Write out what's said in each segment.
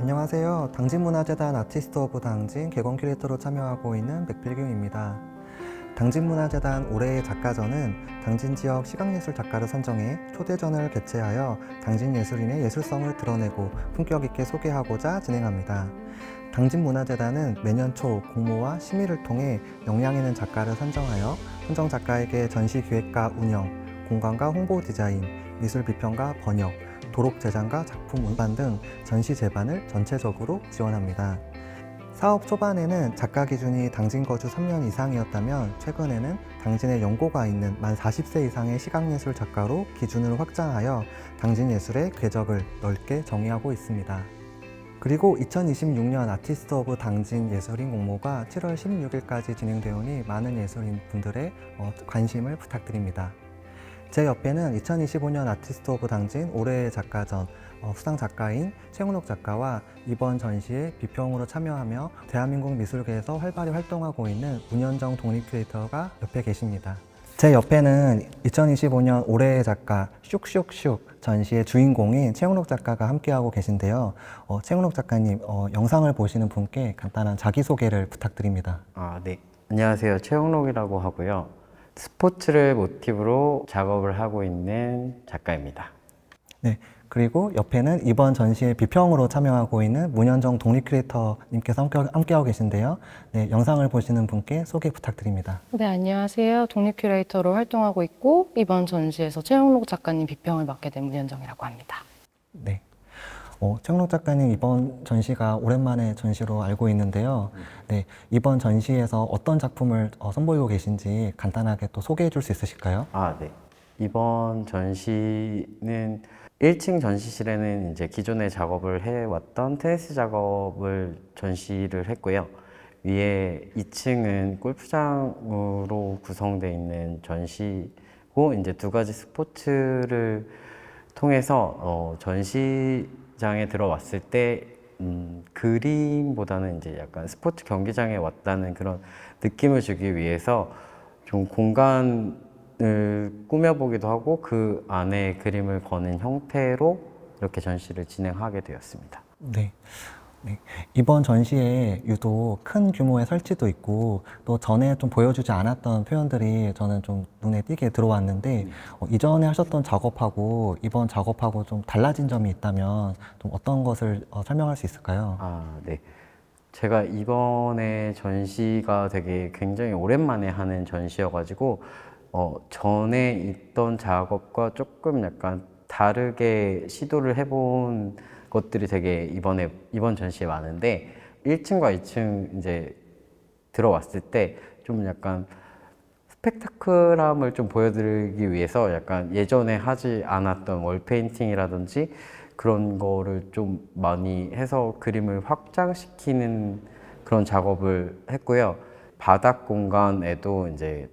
안녕하세요. 당진문화재단 아티스트 오브 당진 개건 큐레이터로 참여하고 있는 백필규입니다. 당진문화재단 올해의 작가전은 당진 지역 시각예술 작가를 선정해 초대전을 개최하여 당진 예술인의 예술성을 드러내고 품격 있게 소개하고자 진행합니다. 당진문화재단은 매년 초 공모와 심의를 통해 역량 있는 작가를 선정하여 선정 작가에게 전시 기획과 운영, 공간과 홍보 디자인, 미술 비평과 번역, 도록 제작과 작품 운반 등 전시 제반을 전체적으로 지원합니다. 사업 초반에는 작가 기준이 당진 거주 3년 이상이었다면 최근에는 당진에 연고가 있는 만 40세 이상의 시각예술 작가로 기준을 확장하여 당진 예술의 궤적을 넓게 정의하고 있습니다. 그리고 2026년 아티스트 오브 당진 예술인 공모가 7월 16일까지 진행되오니 많은 예술인 분들의 관심을 부탁드립니다. 제 옆에는 2025년 아티스트 오브 당진 올해의 작가전 수상 작가인 최홍록 작가와 이번 전시에 비평으로 참여하며 대한민국 미술계에서 활발히 활동하고 있는 문현정 독립 큐레이터가 옆에 계십니다. 제 옆에는 2025년 올해의 작가 슉슉슉 전시의 주인공인 최홍록 작가가 함께하고 계신데요. 최홍록 작가님, 영상을 보시는 분께 간단한 자기소개를 부탁드립니다. 네. 안녕하세요. 최홍록이라고 하고요. 스포츠를 모티브로 작업을 하고 있는 작가입니다. 네, 그리고 옆에는 이번 전시에 비평으로 참여하고 있는 문현정 독립 큐레이터님께서 함께하고 계신데요. 네, 영상을 보시는 분께 소개 부탁드립니다. 네, 안녕하세요. 독립 큐레이터로 활동하고 있고 이번 전시에서 최영록 작가님 비평을 맡게 된 문현정이라고 합니다. 네, 최홍록 작가님 이번 전시가 오랜만에 전시로 알고 있는데요. 네, 이번 전시에서 어떤 작품을 선보이고 계신지 간단하게 또 소개해 줄 수 있으실까요? 네. 이번 전시는 1층 전시실에는 이제 기존에 작업을 해왔던 테니스 작업을 전시를 했고요. 위에 2층은 골프장으로 구성되어 있는 전시고 이제 두 가지 스포츠를 통해서 전시장에 들어왔을 때 그림보다는 이제 약간 스포츠 경기장에 왔다는 그런 느낌을 주기 위해서 좀 공간을 꾸며보기도 하고 그 안에 그림을 거는 형태로 이렇게 전시를 진행하게 되었습니다. 네. 네. 이번 전시에 유독 큰 규모의 설치도 있고 또 전에 좀 보여주지 않았던 표현들이 저는 좀 눈에 띄게 들어왔는데 이전에 하셨던 작업하고 이번 작업하고 좀 달라진 점이 있다면 좀 어떤 것을 설명할 수 있을까요? 네. 제가 이번에 전시가 되게 굉장히 오랜만에 하는 전시여가지고 전에 있던 작업과 조금 약간 다르게 시도를 해본 것들이 되게 이번 전시에 많은데 1층과 2층 이제 들어왔을 때 좀 약간 스펙타클함을 좀 보여드리기 위해서 약간 예전에 하지 않았던 월페인팅이라든지 그런 거를 좀 많이 해서 그림을 확장시키는 그런 작업을 했고요. 바닥 공간에도 이제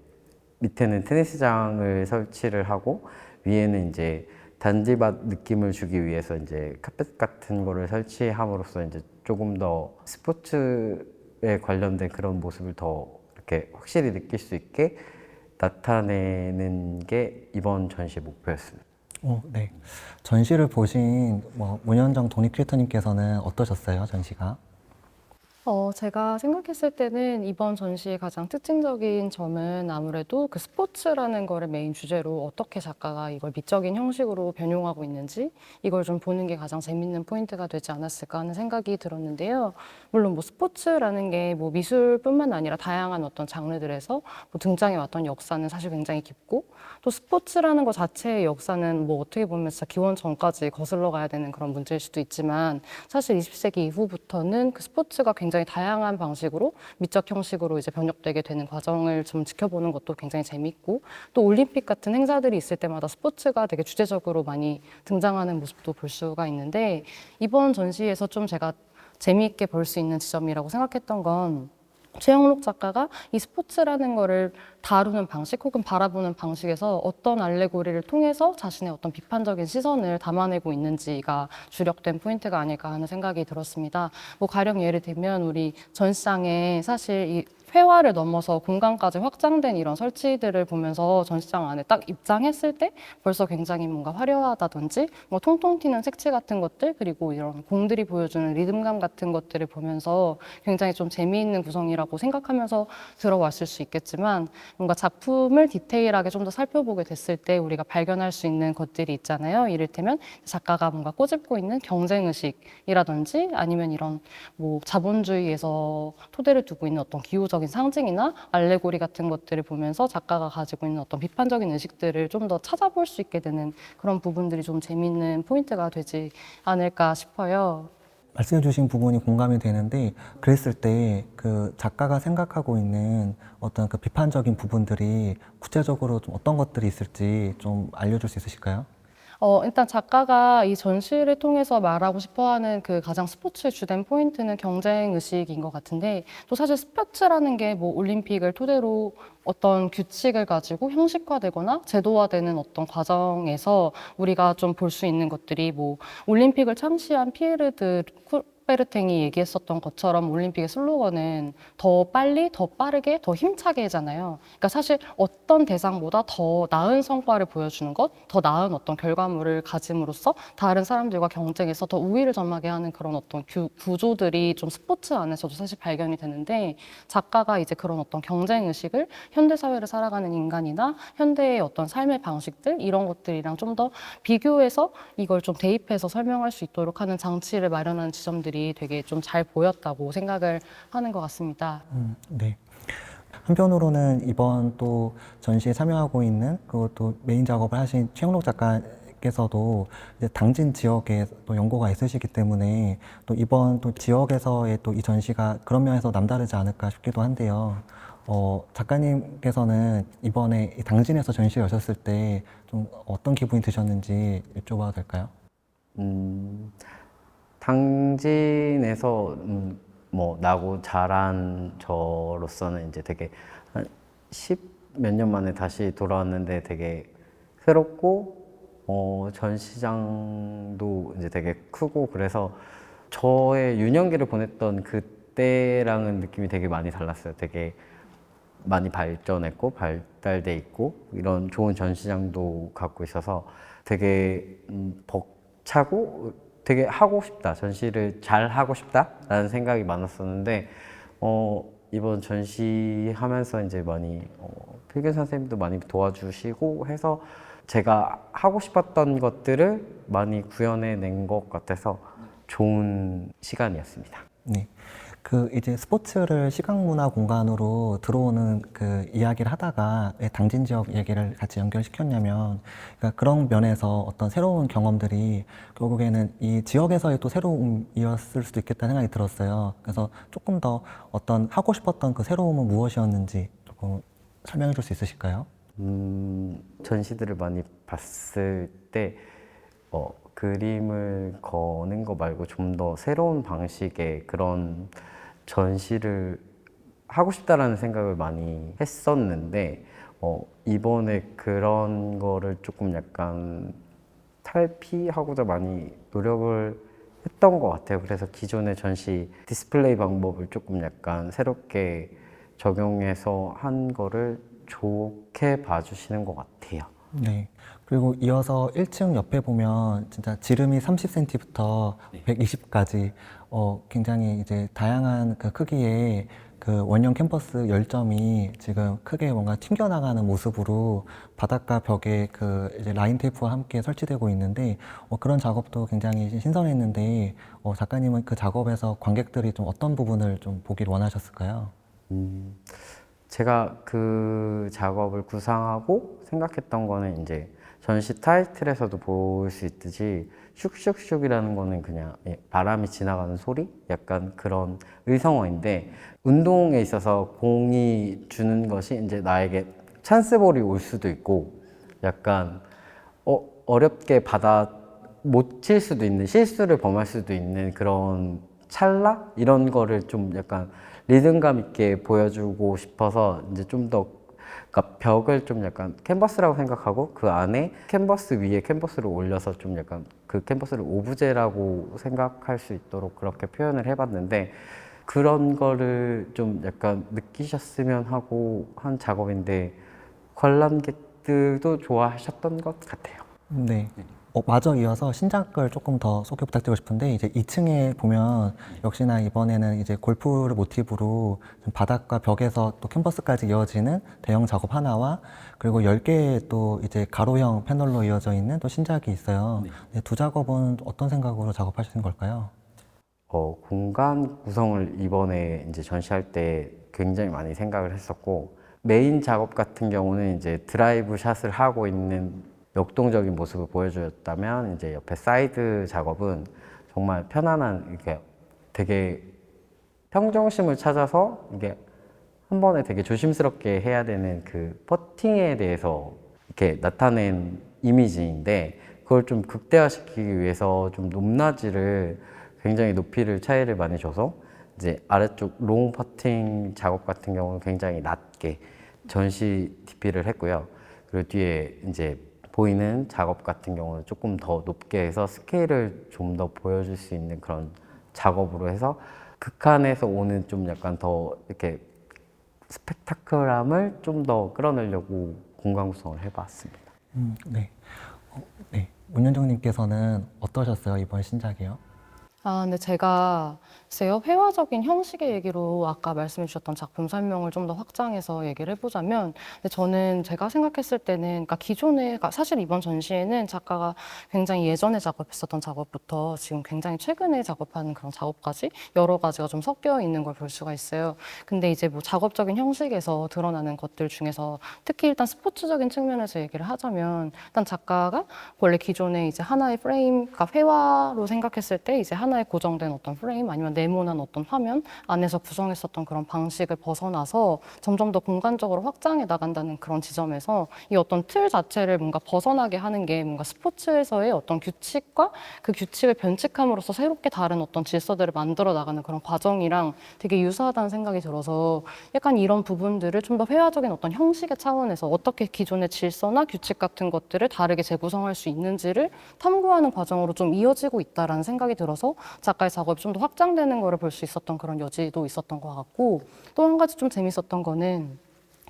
밑에는 테니스장을 설치를 하고 위에는 이제 단지밭 느낌을 주기 위해서 이제 카펫 같은 거를 설치함으로써 이제 조금 더 스포츠에 관련된 그런 모습을 더 이렇게 확실히 느낄 수 있게 나타내는 게 이번 전시의 목표였습니다. 네. 전시를 보신 문현정 독립 큐레이터님께서는 어떠셨어요, 전시가? 제가 생각했을 때는 이번 전시의 가장 특징적인 점은 아무래도 그 스포츠라는 거를 메인 주제로 어떻게 작가가 이걸 미적인 형식으로 변용하고 있는지 이걸 좀 보는 게 가장 재밌는 포인트가 되지 않았을까 하는 생각이 들었는데요. 물론 뭐 스포츠라는 게 뭐 미술뿐만 아니라 다양한 어떤 장르들에서 뭐 등장해 왔던 역사는 사실 굉장히 깊고 또 스포츠라는 것 자체의 역사는 뭐 어떻게 보면 진짜 기원 전까지 거슬러 가야 되는 그런 문제일 수도 있지만 사실 20세기 이후부터는 그 스포츠가 굉장히 다양한 방식으로 미적 형식으로 이제 변혁되게 되는 과정을 좀 지켜보는 것도 굉장히 재밌고 또 올림픽 같은 행사들이 있을 때마다 스포츠가 되게 주제적으로 많이 등장하는 모습도 볼 수가 있는데 이번 전시에서 좀 제가 재미있게 볼 수 있는 지점이라고 생각했던 건 최영록 작가가 이 스포츠라는 거를 다루는 방식 혹은 바라보는 방식에서 어떤 알레고리를 통해서 자신의 어떤 비판적인 시선을 담아내고 있는지가 주력된 포인트가 아닐까 하는 생각이 들었습니다. 뭐 가령 예를 들면 우리 전시장에 사실 이 회화를 넘어서 공간까지 확장된 이런 설치들을 보면서 전시장 안에 딱 입장했을 때 벌써 굉장히 뭔가 화려하다든지 뭐 통통 튀는 색채 같은 것들 그리고 이런 공들이 보여주는 리듬감 같은 것들을 보면서 굉장히 좀 재미있는 구성이라고 생각하면서 들어왔을 수 있겠지만 뭔가 작품을 디테일하게 좀 더 살펴보게 됐을 때 우리가 발견할 수 있는 것들이 있잖아요. 이를테면 작가가 뭔가 꼬집고 있는 경쟁의식이라든지 아니면 이런 뭐 자본주의에서 토대를 두고 있는 어떤 기호적인 상징이나 알레고리 같은 것들을 보면서 작가가 가지고 있는 어떤 비판적인 의식들을 좀 더 찾아볼 수 있게 되는 그런 부분들이 좀 재미있는 포인트가 되지 않을까 싶어요. 말씀해 주신 부분이 공감이 되는데 그랬을 때 그 작가가 생각하고 있는 어떤 그 비판적인 부분들이 구체적으로 좀 어떤 것들이 있을지 좀 알려줄 수 있으실까요? 일단 작가가 이 전시를 통해서 말하고 싶어 하는 그 가장 스포츠의 주된 포인트는 경쟁 의식인 것 같은데 또 사실 스포츠라는 게 뭐 올림픽을 토대로 어떤 규칙을 가지고 형식화되거나 제도화되는 어떤 과정에서 우리가 좀 볼 수 있는 것들이 뭐 올림픽을 창시한 피에르 쿠베르탱이 얘기했었던 것처럼 올림픽의 슬로건은 더 빨리, 더 빠르게, 더 힘차게잖아요. 그러니까 사실 어떤 대상보다 더 나은 성과를 보여주는 것, 더 나은 어떤 결과물을 가짐으로써 다른 사람들과 경쟁해서 더 우위를 점하게 하는 그런 어떤 구조들이 좀 스포츠 안에서도 사실 발견이 되는데 작가가 이제 그런 어떤 경쟁 의식을 현대 사회를 살아가는 인간이나 현대의 어떤 삶의 방식들 이런 것들이랑 좀 더 비교해서 이걸 좀 대입해서 설명할 수 있도록 하는 장치를 마련하는 지점들이 되게 좀 잘 보였다고 생각을 하는 것 같습니다. 네. 한편으로는 이번 또 전시에 참여하고 있는 그것도 메인 작업을 하신 최영록 작가께서도 이제 당진 지역에 또 연고가 있으시기 때문에 또 이번 또 지역에서의 또 이 전시가 그런 면에서 남다르지 않을까 싶기도 한데요. 작가님께서는 이번에 이 당진에서 전시를 여셨을 때 좀 어떤 기분이 드셨는지 여쭤봐도 될까요? 당진에서 뭐 나고 자란 저로서는 이제 되게 한 10 몇 년 만에 다시 돌아왔는데 되게 새롭고 전시장도 이제 되게 크고 그래서 저의 유년기를 보냈던 그때랑은 느낌이 되게 많이 달랐어요. 되게 많이 발전했고 발달돼 있고 이런 좋은 전시장도 갖고 있어서 되게 벅차고 되게 하고 싶다, 전시를 잘 하고 싶다라는 생각이 많았었는데 이번 전시하면서 이제 많이 필균 선생님도 많이 도와주시고 해서 제가 하고 싶었던 것들을 많이 구현해낸 것 같아서 좋은 시간이었습니다. 네. 그 이제 스포츠를 시각문화 공간으로 들어오는 그 이야기를 하다가 왜 당진 지역 얘기를 같이 연결시켰냐면 그러니까 그런 면에서 어떤 새로운 경험들이 결국에는 이 지역에서의 또 새로움이었을 수도 있겠다는 생각이 들었어요. 그래서 조금 더 어떤 하고 싶었던 그 새로움은 무엇이었는지 조금 설명해 줄 수 있으실까요? 전시들을 많이 봤을 때 그림을 거는 거 말고 좀 더 새로운 방식의 그런 전시를 하고 싶다라는 생각을 많이 했었는데 이번에 그런 거를 조금 약간 탈피하고자 많이 노력을 했던 것 같아요. 그래서 기존의 전시 디스플레이 방법을 조금 약간 새롭게 적용해서 한 거를 좋게 봐주시는 것 같아요. 네. 그리고 이어서 1층 옆에 보면 진짜 지름이 30cm부터 120까지 굉장히 이제 다양한 그 크기의 그 원형 캠퍼스 10점이 지금 크게 뭔가 튕겨나가는 모습으로 바닥과 벽에 그 이제 라인 테이프와 함께 설치되고 있는데 그런 작업도 굉장히 신선했는데 작가님은 그 작업에서 관객들이 좀 어떤 부분을 좀 보길 원하셨을까요? 제가 그 작업을 구상하고 생각했던 거는 이제 전시 타이틀에서도 볼 수 있듯이 슉슉슉이라는 거는 그냥 바람이 지나가는 소리? 약간 그런 의성어인데 운동에 있어서 공이 주는 것이 이제 나에게 찬스볼이 올 수도 있고 약간 어렵게 받아 못 칠 수도 있는 실수를 범할 수도 있는 그런 찰나? 이런 거를 좀 약간 리듬감 있게 보여주고 싶어서 이제 좀 더 그러니까 벽을 좀 약간 캔버스라고 생각하고 그 안에 캔버스 위에 캔버스를 올려서 좀 약간 그 캔버스를 오브제라고 생각할 수 있도록 그렇게 표현을 해봤는데 그런 거를 좀 약간 느끼셨으면 하고 한 작업인데 관람객들도 좋아하셨던 것 같아요. 네. 마저 이어서 신작을 조금 더 소개 부탁드리고 싶은데, 이제 2층에 보면 역시나 이번에는 이제 골프를 모티브로 좀 바닥과 벽에서 또 캔버스까지 이어지는 대형 작업 하나와, 그리고 10개의 또 이제 가로형 패널로 이어져 있는 또 신작이 있어요. 네, 두 작업은 어떤 생각으로 작업하시는 걸까요? 공간 구성을 이번에 이제 전시할 때 굉장히 많이 생각을 했었고, 메인 작업 같은 경우는 이제 드라이브 샷을 하고 있는 역동적인 모습을 보여주었다면, 이제 옆에 사이드 작업은 정말 편안한, 이렇게 되게 평정심을 찾아서 이게 한 번에 되게 조심스럽게 해야 되는 그 퍼팅에 대해서 이렇게 나타낸 이미지인데, 그걸 좀 극대화시키기 위해서 좀 높낮이를 굉장히 높이를 차이를 많이 줘서 이제 아래쪽 롱 퍼팅 작업 같은 경우는 굉장히 낮게 전시 DP를 했고요. 그리고 뒤에 이제 보이는 작업 같은 경우는 조금 더 높게 해서 스케일을 좀 더 보여줄 수 있는 그런 작업으로 해서 극한에서 오는 좀 약간 더 이렇게 스펙타클함을 좀 더 끌어내려고 공간 구성을 해봤습니다. 네. 네. 문현정님께서는 어떠셨어요, 이번 신작이요? 근데 제가 글쎄요, 회화적인 형식의 얘기로 아까 말씀해 주셨던 작품 설명을 좀 더 확장해서 얘기를 해보자면, 근데 저는 제가 생각했을 때는, 그러니까 그러니까 사실 이번 전시회는 작가가 굉장히 예전에 작업했었던 작업부터 지금 굉장히 최근에 작업하는 그런 작업까지 여러 가지가 좀 섞여 있는 걸 볼 수가 있어요. 근데 이제 뭐 작업적인 형식에서 드러나는 것들 중에서 특히 일단 스포츠적인 측면에서 얘기를 하자면, 일단 작가가 원래 기존에 이제 하나의 프레임, 그러니까 회화로 생각했을 때 이제 하나의 고정된 어떤 프레임 아니면 네모난 어떤 화면 안에서 구성했었던 그런 방식을 벗어나서 점점 더 공간적으로 확장해 나간다는 그런 지점에서 이 어떤 틀 자체를 뭔가 벗어나게 하는 게 뭔가 스포츠에서의 어떤 규칙과 그 규칙을 변칙함으로써 새롭게 다른 어떤 질서들을 만들어 나가는 그런 과정이랑 되게 유사하다는 생각이 들어서 약간 이런 부분들을 좀 더 회화적인 어떤 형식의 차원에서 어떻게 기존의 질서나 규칙 같은 것들을 다르게 재구성할 수 있는지를 탐구하는 과정으로 좀 이어지고 있다라는 생각이 들어서 작가의 작업이 좀 더 확장되는 거를 볼 수 있었던 그런 여지도 있었던 것 같고, 또 한 가지 좀 재밌었던 거는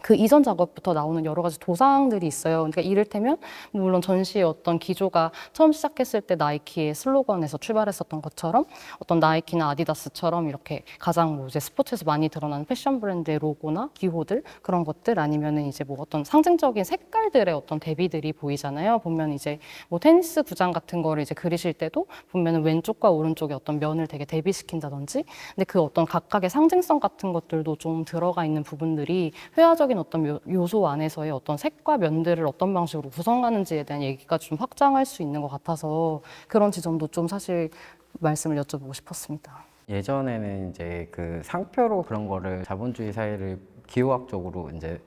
그 이전 작업부터 나오는 여러 가지 도상들이 있어요. 그러니까 이를테면 물론 전시의 어떤 기조가 처음 시작했을 때 나이키의 슬로건에서 출발했었던 것처럼 어떤 나이키나 아디다스처럼 이렇게 가장 뭐 이제 스포츠에서 많이 드러나는 패션 브랜드의 로고나 기호들 그런 것들 아니면은 이제 뭐 어떤 상징적인 색깔들의 어떤 대비들이 보이잖아요. 보면 이제 뭐 테니스 구장 같은 거를 이제 그리실 때도 보면은 왼쪽과 오른쪽의 어떤 면을 되게 대비시킨다든지, 근데 그 어떤 각각의 상징성 같은 것들도 좀 들어가 있는 부분들이 회화적 어떤 요소 안에서의 어떤 색과 면들을 어떤 방식으로 구성하는지에 대한 얘기가 좀 확장할 수 있는 것 같아서 그런 지점도 좀 사실 말씀을 여쭤보고 싶었습니다. 예전에는 이제 그 상표로 그런 거를 자본주의 사회를 기호학적으로 이제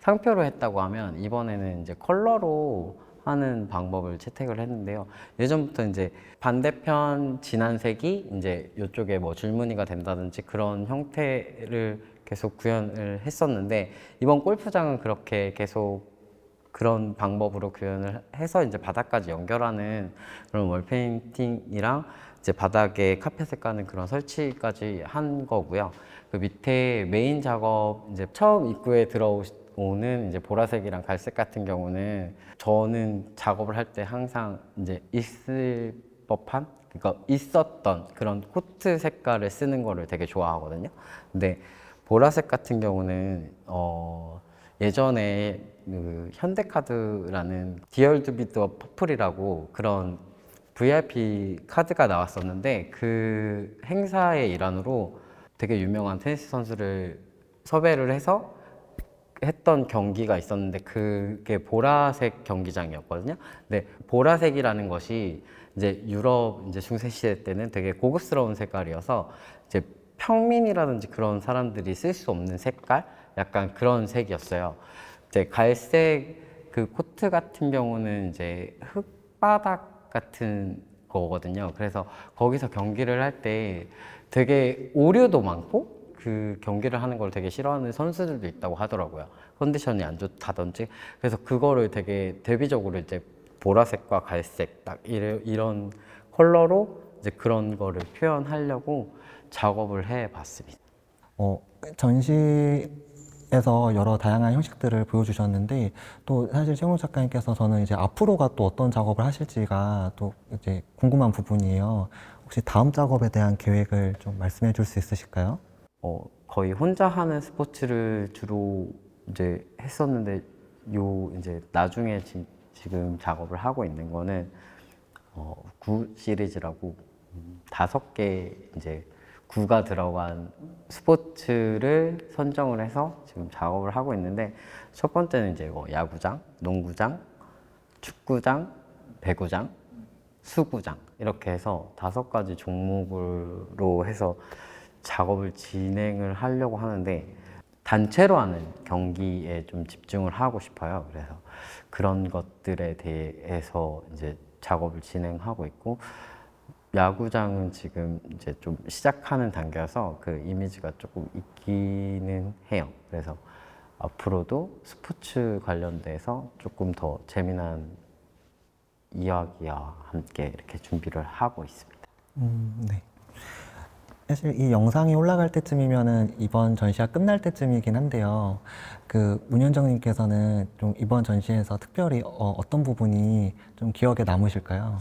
상표로 했다고 하면, 이번에는 이제 컬러로 하는 방법을 채택을 했는데요. 예전부터 이제 반대편 진한 색이 이제 이쪽에 뭐 줄무늬가 된다든지 그런 형태를 계속 구현을 했었는데, 이번 골프장은 그렇게 계속 그런 방법으로 구현을 해서 이제 바닥까지 연결하는 그런 월 페인팅이랑 이제 바닥에 카펫을 까는 그런 설치까지 한 거고요. 그 밑에 메인 작업 이제 처음 입구에 들어오는 이제 보라색이랑 갈색 같은 경우는 저는 작업을 할 때 항상 이제 있을 법한, 그러니까 있었던 그런 코트 색깔을 쓰는 거를 되게 좋아하거든요. 근데 보라색 같은 경우는 예전에 그 현대카드라는 디얼 두비더 퍼플이라고 그런 VIP 카드가 나왔었는데, 그 행사의 일환으로 되게 유명한 테니스 선수를 섭외를 해서 했던 경기가 있었는데, 그게 보라색 경기장이었거든요. 근데 보라색이라는 것이 이제 유럽 이제 중세 시대 때는 되게 고급스러운 색깔이어서 이제 평민이라든지 그런 사람들이 쓸 수 없는 색깔, 약간 그런 색이었어요. 이제 갈색 그 코트 같은 경우는 이제 흙바닥 같은 거거든요. 그래서 거기서 경기를 할 때 되게 오류도 많고, 그 경기를 하는 걸 되게 싫어하는 선수들도 있다고 하더라고요. 컨디션이 안 좋다든지. 그래서 그거를 되게 대비적으로 이제 보라색과 갈색 딱 이런 컬러로 이제 그런 거를 표현하려고 작업을 해봤습니다. 전시에서 여러 다양한 형식들을 보여주셨는데 또 사실 최은옥 작가님께서 저는 이제 앞으로가 또 어떤 작업을 하실지가 또 이제 궁금한 부분이에요. 혹시 다음 작업에 대한 계획을 좀 말씀해 줄 수 있으실까요? 거의 혼자 하는 스포츠를 주로 이제 했었는데 이제 나중에 지금 작업을 하고 있는 거는 구 시리즈라고 5개 이제 구가 들어간 스포츠를 선정을 해서 지금 작업을 하고 있는데 첫 번째는 이제 야구장, 농구장, 축구장, 배구장, 수구장 이렇게 해서 5가지 종목으로 해서 작업을 진행을 하려고 하는데 단체로 하는 경기에 좀 집중을 하고 싶어요. 그래서 그런 것들에 대해서 이제 작업을 진행하고 있고 야구장은 지금 이제 좀 시작하는 단계여서 그 이미지가 조금 있기는 해요. 그래서 앞으로도 스포츠 관련돼서 조금 더 재미난 이야기와 함께 이렇게 준비를 하고 있습니다. 네. 사실 이 영상이 올라갈 때쯤이면은 이번 전시가 끝날 때쯤이긴 한데요. 그 문현정님께서는 좀 이번 전시에서 특별히 어떤 부분이 좀 기억에 남으실까요?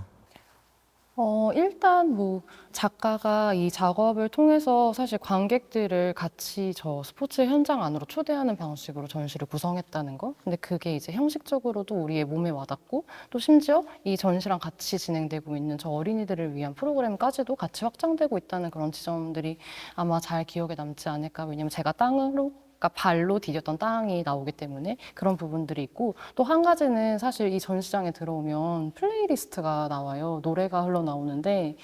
일단 뭐 작가가 이 작업을 통해서 사실 관객들을 같이 저 스포츠 현장 안으로 초대하는 방식으로 전시를 구성했다는 거. 근데 그게 이제 형식적으로도 우리의 몸에 와닿고 또 심지어 이 전시랑 같이 진행되고 있는 저 어린이들을 위한 프로그램까지도 같이 확장되고 있다는 그런 지점들이 아마 잘 기억에 남지 않을까. 왜냐면 제가 그러니까 발로 디뎠던 땅이 나오기 때문에 그런 부분들이 있고 또 한 가지는 사실 이 전시장에 들어오면 플레이리스트가 나와요. 노래가 흘러나오는데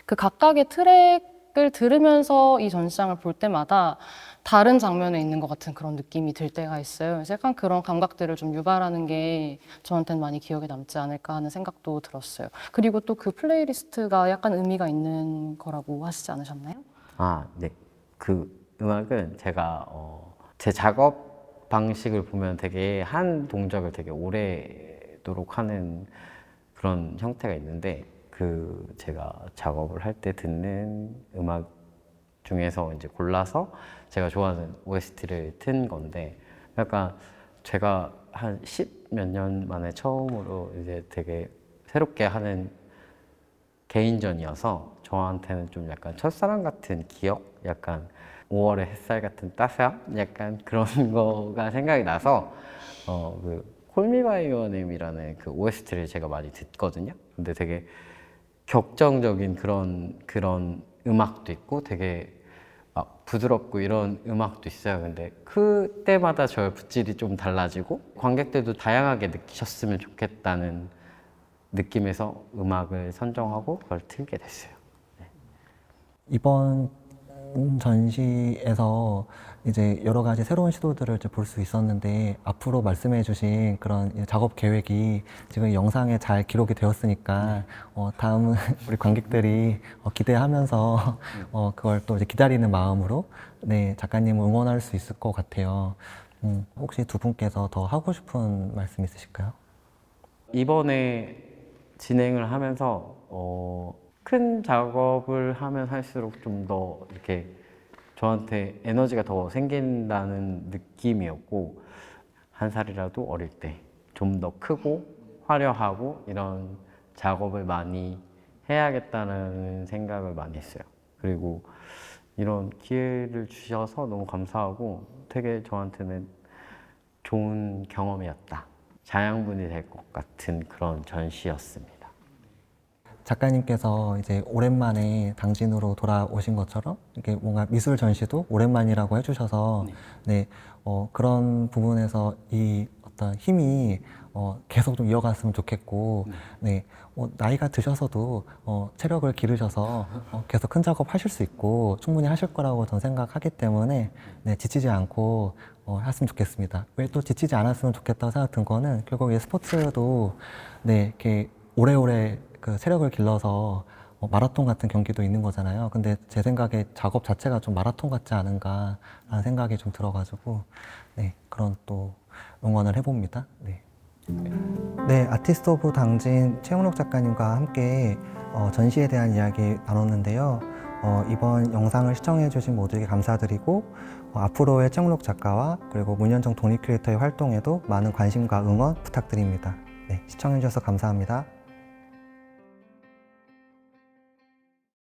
그 각각의 트랙을 들으면서 이 전시장을 볼 때마다 다른 장면에 있는 것 같은 그런 느낌이 들 때가 있어요. 그래서 약간 그런 감각들을 좀 유발하는 게 저한테는 많이 기억에 남지 않을까 하는 생각도 들었어요. 그리고 또 그 플레이리스트가 약간 의미가 있는 거라고 하시지 않으셨나요? 네. 그 음악은 제가 제 작업 방식을 보면 되게 한 동작을 되게 오래도록 하는 그런 형태가 있는데 그 제가 작업을 할 때 듣는 음악 중에서 이제 골라서 제가 좋아하는 OST를 튼 건데 약간 제가 한 10몇 년 만에 처음으로 이제 되게 새롭게 하는 개인전이어서 저한테는 좀 약간 첫사랑 같은 기억? 약간 5월의 햇살 같은 따스함? 약간 그런 거가 생각이 나서 그 Call Me By Your Name이라는 그 OST를 제가 많이 듣거든요. 근데 되게 격정적인 그런 음악도 있고 되게 막 부드럽고 이런 음악도 있어요. 근데 그때마다 저의 붓질이 좀 달라지고 관객들도 다양하게 느끼셨으면 좋겠다는 느낌에서 음악을 선정하고 그걸 틀게 됐어요. 이번 전시에서 이제 여러 가지 새로운 시도들을 볼 수 있었는데 앞으로 말씀해 주신 그런 작업 계획이 지금 영상에 잘 기록이 되었으니까 다음은 우리 관객들이 기대하면서 그걸 또 이제 기다리는 마음으로 네, 작가님을 응원할 수 있을 것 같아요. 혹시 두 분께서 더 하고 싶은 말씀 있으실까요? 이번에 진행을 하면서 큰 작업을 하면 할수록 좀 더 이렇게 저한테 에너지가 더 생긴다는 느낌이었고 한 살이라도 어릴 때 좀 더 크고 화려하고 이런 작업을 많이 해야겠다는 생각을 많이 했어요. 그리고 이런 기회를 주셔서 너무 감사하고 되게 저한테는 좋은 경험이었다. 자양분이 될 것 같은 그런 전시였습니다. 작가님께서 이제 오랜만에 당진으로 돌아오신 것처럼 이렇게 뭔가 미술 전시도 오랜만이라고 해주셔서 네, 그런 부분에서 이 어떤 힘이 계속 좀 이어갔으면 좋겠고 네, 나이가 드셔서도 체력을 기르셔서 계속 큰 작업 하실 수 있고 충분히 하실 거라고 저는 생각하기 때문에 네, 지치지 않고 했으면 좋겠습니다. 왜 또 지치지 않았으면 좋겠다고 생각 든 거는 결국 이 스포츠도 네, 이렇게 오래오래 그 체력을 길러서 마라톤 같은 경기도 있는 거잖아요. 근데 제 생각에 작업 자체가 좀 마라톤 같지 않은가라는 생각이 좀 들어가지고 네, 그런 또 응원을 해봅니다. 네. 네, 아티스트 오브 당진 최은옥 작가님과 함께 전시에 대한 이야기 나눴는데요. 이번 영상을 시청해주신 모두에게 감사드리고 앞으로의 청록 작가와 그리고 문현정 독립 크리에이터의 활동에도 많은 관심과 응원 부탁드립니다. 네, 시청해주셔서 감사합니다.